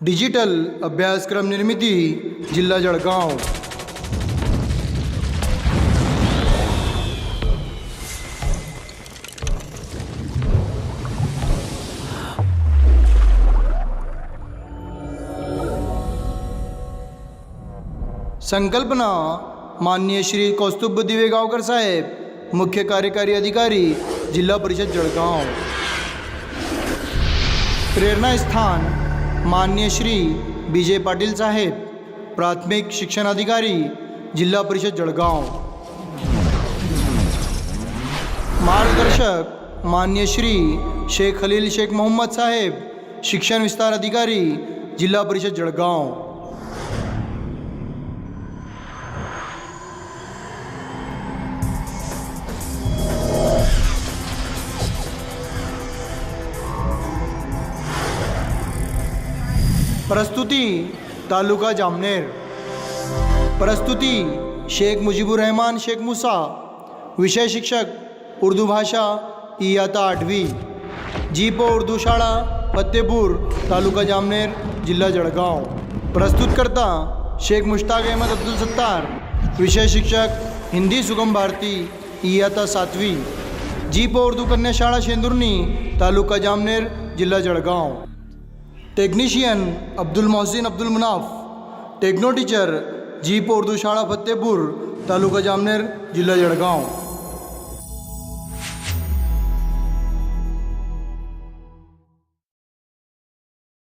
Digital अभ्यासक्रम निर्मिती जिल्हा जळगाव। संकल्पना माननीय श्री कौस्तुभ दिवेगावकर साहेब, मुख्य कार्यकारी अधिकारी जिल्हा परिषद जळगाव। प्रेरणा स्थान माननीय श्री बीजे पाटील साहेब, प्राथमिक शिक्षण अधिकारी जिल्हा परिषद जळगाव। मार्गदर्शक माननीय श्री शेख खलील शेख मोहम्मद साहेब, शिक्षण विस्तार अधिकारी जिल्हा परिषद जळगाव। प्रस्तुति तालुका जामनेर। प्रस्तुति शेख मुजीबुर रहमान शेख मूसा, विषय शिक्षक उर्दू भाषा इयत्ता 8वी, जीपो उर्दू शाळा फतेपूर तालुका जामनेर जिल्हा जळगाव। प्रस्तुतकर्ता शेख मुश्ताक अहमद अब्दुल सत्तार, विषय शिक्षक हिंदी सुगम भारती इयत्ता 7वी, जीपो उर्दू कन्या शाळा शेंदुर्नी तालुका जामनेर जिल्हा Jalgaon. Technician Abdul Mohsin Abdul Munaf, techno teacher जीपो उर्दू शाळा फतेपूर तालुका जामनेर जिल्हा जळगाव।